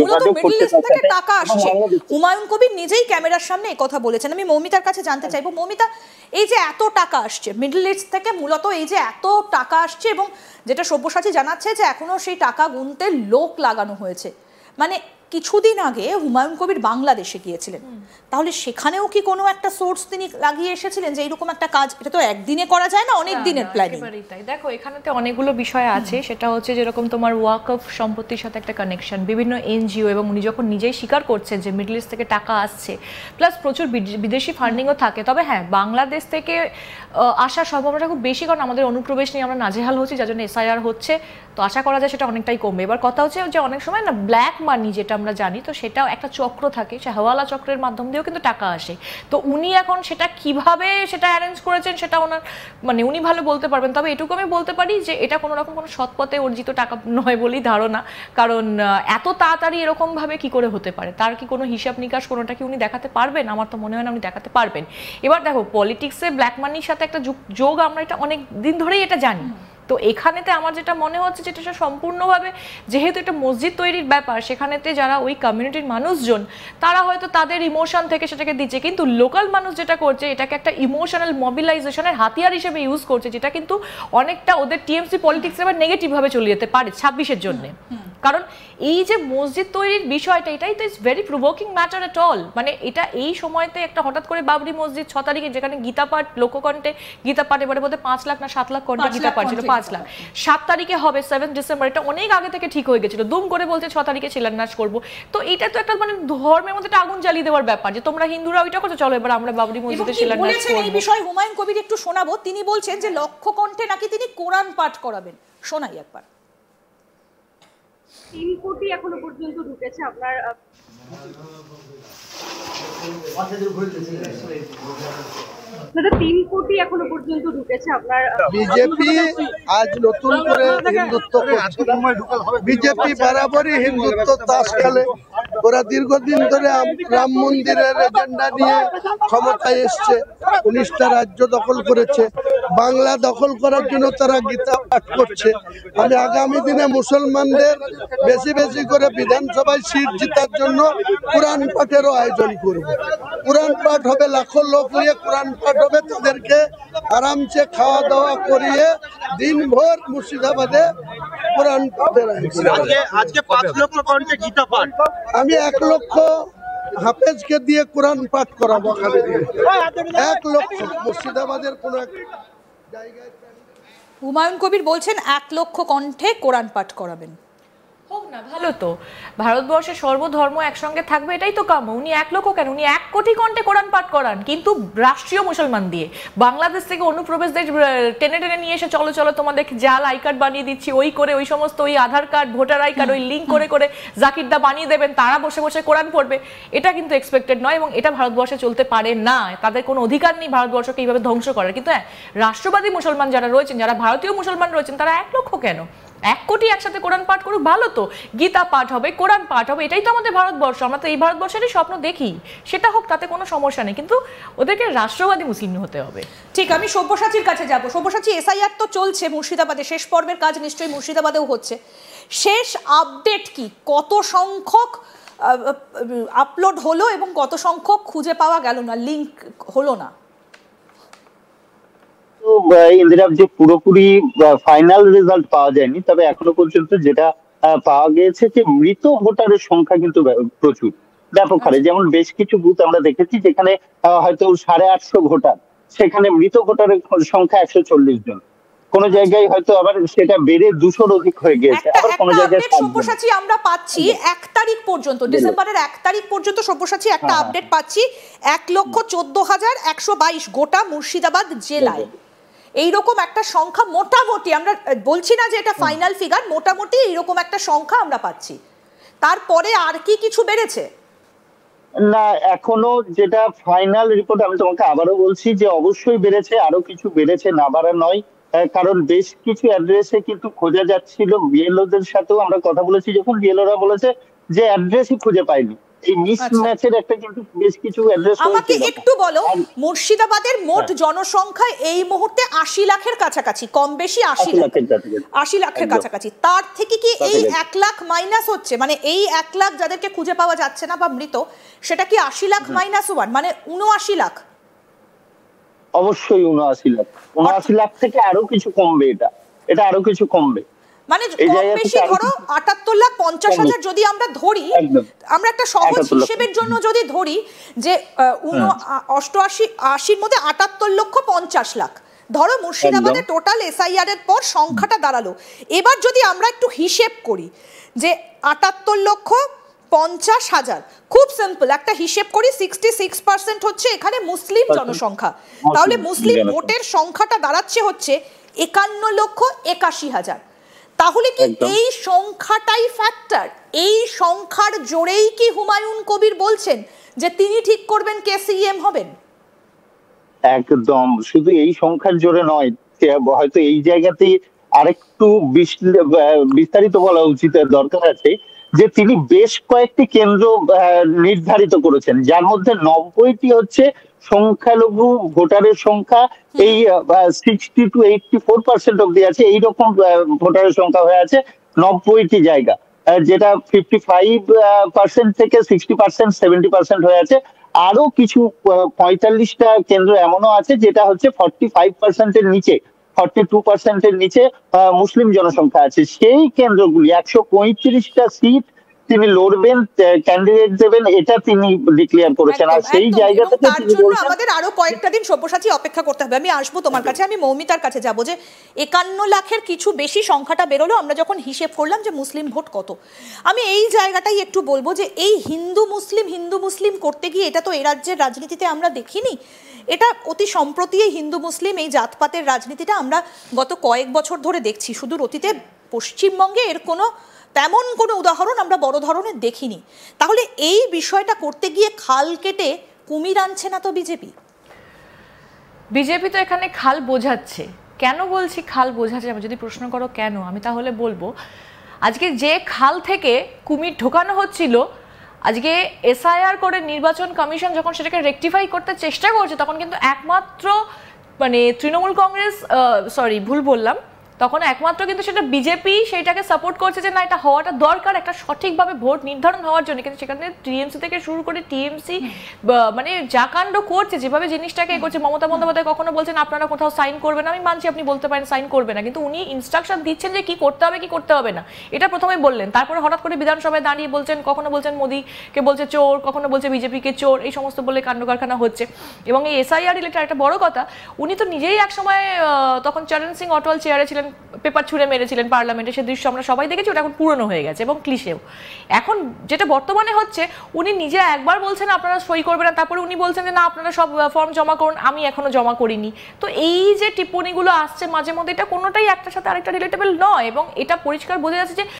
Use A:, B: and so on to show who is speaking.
A: যোগাযোগ করতে পারছে।
B: টাকা আসছে, হুমায়ুন কবির নিজেই ক্যামেরার সামনে এই কথা বলেছেন। আমি মৌমিতার কাছে জানতে চাইবো, মৌমিতা, এই যে এত টাকা আসছে মিডল ইস্ট থেকে, মূলত এই যে এত টাকা আসছে এবং যেটা সব্যসাচী জানাচ্ছে যে এখনো সেই টাকা গুনতে লোক লাগানো হয়েছে, মানে কিছুদিন আগে হুমায়ুন কবির বাংলাদেশে গিয়েছিলেন, তাহলে সেখানেও কি কোনো একটা সোর্স তিনি লাগিয়ে এসেছিলেন যে এইরকম একটা কাজ? এটা তো একদিনে করা যায় না, অনেক দিনের প্ল্যানিং।
C: তাই দেখো, এখানে তো অনেকগুলো বিষয় আছে। সেটা হচ্ছে যেরকম তোমার ওয়াকফ সম্পত্তির সাথে একটা কানেকশন, বিভিন্ন এনজিও, এবং উনি যখন নিজেই স্বীকার করছেন যে মিডল ইস্ট থেকে টাকা আসছে, প্লাস প্রচুর বিদেশি ফান্ডিংও থাকে। তবে হ্যাঁ, বাংলাদেশ থেকে আসার সম্ভাবনাটা খুব বেশি, কারণ আমাদের অনুপ্রবেশ নিয়ে আমরা নাজেহাল হচ্ছি, যার জন্য এসআইআর হচ্ছে। তো আশা করা যায় সেটা অনেকটাই কমবে। এবার কথা হচ্ছে যে অনেক সময় না ব্ল্যাক মানি যেটা আমরা জানি, তো সেটাও একটা চক্র থাকে, সে হাওয়ালা চক্রের মাধ্যম দিয়েও কিন্তু টাকা আসে। তো উনি এখন সেটা কিভাবে সেটা অ্যারেঞ্জ করেছেন সেটা ওনার মানে উনি ভালো বলতে পারবেন। তবে এটুকু আমি বলতে পারি যে এটা কোনো রকম কোনো সৎ পথে অর্জিত টাকা নয় বলেই ধারণা, কারণ এত তাড়াতাড়ি এরকমভাবে কি করে হতে পারে, তার কি কোনো হিসাব নিকাশ কোনোটা কি উনি দেখাতে পারবেন? আমার তো মনে হয় না উনি দেখাতে পারবেন। এবার দেখো, পলিটিক্সে ব্ল্যাক মানির সাথে একটা যোগ আমরা এটা অনেক দিন ধরেই এটা জানি। তো এখানেতে আমার যেটা মনে হচ্ছে যেটা সম্পূর্ণভাবে, যেহেতু এটা মসজিদ তৈরির ব্যাপার, সেখানেতে যারা ওই কমিউনিটির মানুষজন তারা হয়তো তাদের ইমোশন থেকে সেটাকে দিচ্ছে, কিন্তু লোকাল মানুষ যেটা করছে এটাকে একটা ইমোশনাল মোবিলাইজেশনের হাতিয়ার হিসেবে ইউজ করছে, যেটা কিন্তু অনেকটা ওদের টিএমসি পলিটিক্স এবার নেগেটিভভাবে চলে যেতে পারে 26-এর জন্য। কারণ এই যে মসজিদ তৈরির বিষয়টা, এটাই তো is very provoking matter at all. মানে এটা এই সময়তে একটা হঠাৎ করে বাবরি মসজিদ 6 তারিখে, যেখানে গীতা পাঠ লোককণ্ঠে, গীতা পাঠ এবারে বোধহয় 5 লাখ না 7 লাখ কণ্ঠে গীতা পাঠ ছিল, 5 লাখ 7 তারিখে হবে 7 ডিসেম্বর, এটা অনেক আগে থেকে ঠিক হয়ে গেছিল, দুম করে বলছে 6 তারিখে শিলান্যাস করবো। তো এটা তো একটা মানে ধর্মের মধ্যে একটা আগুন জ্বালিয়ে দেওয়ার ব্যাপার, যে তোমরা হিন্দুরা ওইটা করছো, চলো এবার আমরা বাবরি মসজিদে শিলান্যাস করব।
B: এই বিষয়ে হুমায়ুন কবির একটু শোনাবো। তিনি বলছেন যে লক্ষ কণ্ঠে নাকি তিনি কোরআন পাঠ করাবেন। শোনাই একবার।
D: 3 কোটি এখনো পর্যন্ত ঢুকেছে আপনার দাদা, 3 কোটি এখনো পর্যন্ত ঢুকেছে আপনার।
E: বিজেপি আজ নতুন করে হিন্দুত্ব করছে। বিজেপি বরাবরই হিন্দুত্ব তাস খেলে। ওরা দীর্ঘদিন ধরে রাম মন্দিরের এজেন্ডা নিয়ে ক্ষমতায় এসছে, 19টা রাজ্য দখল করেছে। বাংলা দখল করার জন্য তারা গীতা পাঠ করছে। আমি আগামী দিনে মুসলমানদের বেশি বেশি করে বিধানসভায় সিট জেতার জন্য কোরআন পাঠেরও আয়োজন করব। কোরআন পাঠ হবে, লাখো লোক নিয়ে কোরআন পাঠ হবে, তাদেরকে আরামসে খাওয়া দাওয়া করিয়ে দিনভর মুর্শিদাবাদে কোরআন পাঠের আয়োজন।
F: আজকে 5 লক্ষ কণ্ঠে গীতা পাঠ,
E: আমি 1 লক্ষ হাফেজকে দিয়ে কোরআন পাঠ করাবো। 1 লক্ষ মুর্শিদাবাদের কোন এক জায়গায়।
B: হুমায়ুন কবির বলছেন 1 লক্ষ কণ্ঠে কোরআন পাঠ করাবেন।
C: হোক না, ভালো তো, ভারতবর্ষের সর্বধর্ম একসঙ্গে থাকবে, এটাই তো কাম্য। উনি 1 লক্ষ কেন, উনি 1 কোটি কণ্ঠে কোরআন পাঠ করান, কিন্তু রাষ্ট্রীয় মুসলমান দিয়ে। বাংলাদেশ থেকে অনুপ্রবেশদের টেনে টেনে নিয়ে এসে চলো চলো তোমাদের জাল আই কার্ড বানিয়ে দিচ্ছি, ওই করে ওই সমস্ত ওই আধার কার্ড, ভোটার আই কার্ড, ওই লিঙ্ক করে করে জাকিরদা বানিয়ে দেবেন, তারা বসে বসে কোরআন পড়বে। এটা কিন্তু এক্সপেক্টেড নয়, এবং এটা ভারতবর্ষে চলতে পারে না। তাদের কোনো অধিকার নেই ভারতবর্ষকে এইভাবে ধ্বংস করার। কিন্তু হ্যাঁ, রাষ্ট্রবাদী মুসলমান যারা রয়েছেন, যারা ভারতীয় মুসলমান রয়েছেন, তারা 1 লক্ষ কেন, 1 কোটি একসাথে কোরআন পাঠ করুক, ভালো তো। গীতা পাঠ হবে, কোরআন পাঠ হবে, এটাই তো আমাদের ভারতবর্ষ। আমরা তো এই ভারতবর্ষেরই স্বপ্ন দেখি, সেটা হোক, তাতে কোনো সমস্যা নেই, কিন্তু ওদেরকে রাষ্ট্রবাদী মুসলিম হতে হবে।
B: ঠিক, আমি সব্যসাচীর কাছে যাব। সব্যসাচী, এসআইআর তো চলছে মুর্শিদাবাদে, শেষ পর্বের কাজ নিশ্চয়ই মুর্শিদাবাদেও হচ্ছে। শেষ আপডেট কি? কত সংখ্যক আপলোড হলো এবং কত সংখ্যক খুঁজে পাওয়া গেল না, লিঙ্ক হলো না?
A: ইন্দিরা, যে পুরোপুরি ফাইনাল রেজাল্ট পাওয়া যায়নি, তবে এখনো পর্যন্ত যেটা পাওয়া গিয়েছে যে মৃত ভোটারের সংখ্যা কিন্তু প্রচুর, ব্যাপক হারে। যেমন বেশ কিছু বুথ আমরা দেখেছি যেখানে হয়তো 850 ভোটার, সেখানে মৃত ভোটারের সংখ্যা 140 জন। কোন জায়গায় হয়তো আবার সেটা বেড়ে 200-র অধিক হয়ে গিয়েছে, আবার কোন জায়গায়।
B: সব্যসাচী, আমরা পাচ্ছি 1 তারিখ পর্যন্ত, ডিসেম্বরের 1 তারিখ পর্যন্ত সব্যসাচী একটা আপডেট পাচ্ছি, 1,14,122 গোটা মুর্শিদাবাদ জেলায়। এইরকম একটা সংখ্যা মোটামুটি, আমরা বলছি না যে এটা ফাইনাল ফিগার, মোটামুটি এইরকম একটা সংখ্যা আমরা পাচ্ছি। তারপরে আর কি কিছু বেড়েছে
A: না? এখনো যেটা ফাইনাল রিপোর্ট, আমি তোমাকে আবারও বলছি যে অবশ্যই বেড়েছে, আরো কিছু বেড়েছে, না বাড়া নয়। কারণ বেশ কিছু অ্যাড্রেসে কিন্তু খোঁজা যাচ্ছিল। বিএলওদের সাথেও আমরা কথা বলেছি, যখন বিএলওরা বলেছে যে অ্যাড্রেসই খুঁজে পাইনি, এই মিসম্যাচের একটা কিন্তু বেশ কিছু অ্যাড্রেস
B: আমাকে একটু বলো, মুর্শিদাবাদের মোট জনসংখ্যা এই মুহূর্তে ৮০ লাখের কাছাকাছি, কম বেশি ৮০ লাখের কাছাকাছি। তার থেকে কি এই ১ লাখ মাইনাস হচ্ছে, মানে এই ১ লাখ যাদেরকে খুঁজে পাওয়া যাচ্ছে না বা মৃত, সেটা কি ৮০ লাখ -1 মানে ৭৯ লাখ?
A: অবশ্যই ৭৯ লাখ। ৭৯ লাখ থেকে আরো কিছু কমবে, এটা আরো কিছু কমবে,
B: মানে কম বেশি ধরো ৭৮,৫০,০০০ যদি আমরা ধরি, আমরা একটা সহজ হিসেবের জন্য যদি ধরি যে ৮৮-৮০-৮০-র মধ্যে ৭৮,৫০,০০০ ধরো মুর্শিদাবাদে টোটাল এসআইআর এর পর সংখ্যাটা দাঁড়ালো। এবার যদি আমরা একটু হিসেব করি যে ৭৮,৫০,০০০, খুব সিম্পল একটা হিসেব করি, 66% হচ্ছে এখানে মুসলিম জনসংখ্যা, তাহলে মুসলিম ভোটের সংখ্যাটা দাঁড়াচ্ছে হচ্ছে ৫১,৮১,০০০। তাহলে কি এই সংখ্যাটাই ফ্যাক্টর? এই সংখ্যার জোরেই কি হুমায়ুন কবির বলছেন যে তিনি ঠিক করবেন কে সিএম হবেন?
A: একদম, শুধু এই সংখ্যার জোরে নয়, হয়তো এই জায়গাতেই আরেকটু বিস্তারিত বলা উচিত, দরকার আছে যে তিনি বেশ কয়েকটি কেন্দ্র নির্ধারিত করেছেন, যার মধ্যে ৯০টি হচ্ছে সংখ্যালঘু ভোটারের সংখ্যা, এই 60 to 84% অব্দি আছে, এইরকম ভোটারের সংখ্যা হয়ে আছে ৯০টি জায়গা, যেটা 55% থেকে 60%, 70% হয়ে আছে। আরো কিছু ৪৫টা কেন্দ্র এমনও আছে যেটা হচ্ছে 45%-এর নিচে, 42%-এর নিচে মুসলিম জনসংখ্যা আছে। সেই কেন্দ্রগুলি ১৩৫টা সিট তিনি লড়বেন, ক্যান্ডিডেট দেবেন, এটা তিনি ডিক্লেয়ার করেছেন। আর সেই জায়গা থেকে
B: তার জন্য আমাদের আরো কয়েকটা দিন সব্যসাচী অপেক্ষা করতে হবে। আমি আসবো তোমার কাছে, আমি মৌমিতার কাছে যাব যে ৫১ লাখের কিছু বেশি সংখ্যাটা বেরোলো, আমরা যখন হিসেব করলাম যে মুসলিম ভোট কত। আমি এই জায়গাটাই একটু বলবো যে এই হিন্দু মুসলিম করতে গিয়ে এটা তো এই রাজ্যের রাজনীতিতে আমরা দেখিনি, এটা অতি সম্প্রতি এই হিন্দু মুসলিম এই জাতপাতের রাজনীতিটা আমরা গত কয়েক বছর ধরে দেখছি। সুদূর অতীতে পশ্চিমবঙ্গে এর তেমন কোনো উদাহরণ আমরা বড় ধরনের দেখিনি। তাহলে এই বিষয়টা করতে গিয়ে খাল কেটে কুমির আনছে না তো বিজেপি?
C: বিজেপি তো এখানে খাল বোঝাচ্ছে। কেন বলছি খাল বোঝাচ্ছে, আমি যদি প্রশ্ন করো কেন, আমি তাহলে বলবো আজকে যে খাল থেকে কুমির ঢোকানো হচ্ছিল, আজকে এসআইআর করে নির্বাচন কমিশন যখন সেটাকে রেকটিফাই করতে চেষ্টা করছে, তখন কিন্তু একমাত্র মানে তৃণমূল কংগ্রেস, ভুল বললাম, তখন একমাত্র কিন্তু সেটা বিজেপি সেইটাকে সাপোর্ট করছে যে না এটা হওয়াটা দরকার একটা সঠিকভাবে ভোট নির্ধারণ হওয়ার জন্য। কিন্তু সেখানে টিএমসি থেকে শুরু করে টিএমসি মানে যা কাণ্ড করছে, যেভাবে জিনিসটাকে করছে, মমতা বন্দ্যোপাধ্যায় কখনো বলছেন আপনারা কোথাও সাইন করবেন, আমি মানছি আপনি বলতে পারেন সাইন করবে না, কিন্তু উনি ইনস্ট্রাকশন দিচ্ছেন যে কি করতে হবে কি করতে হবে না, এটা প্রথমে বললেন। তারপরে হঠাৎ করে বিধানসভায় দাঁড়িয়ে বলছেন, কখনো বলছেন মোদীকে বলছে চোর, কখনো বলছে বিজেপিকে চোর, এই সমস্ত বলে কাণ্ড কারখানা হচ্ছে। এবং এই এসআইআর রিলেটেড একটা বড় কথা, উনি তো নিজেই একসময় তখন চরণ সিং অটওয়াল চেয়ারে ছিলেন, পেপার ছুঁড়ে মেরেছিলেন পার্লামেন্টে, সে দৃশ্য আমরা সবাই দেখেছি, ওটা এখন পুরনো হয়ে গেছে এবং ক্লিশেও। এখন যেটা বর্তমানে হচ্ছে, উনি নিজে একবার বলছেন আপনারা সই করবেন না, তারপরে উনি বলছেন যে না আপনারা সব ফর্ম জমা করুন, আমি এখনো জমা করিনি। তো এই যে টিপ্পণীগুলো আসছে মাঝে মধ্যে, এটা কোনোটাই একটার সাথে আরেকটা রিলেটেবল নয় এবং এটা পরিষ্কার বোঝা যাচ্ছে যে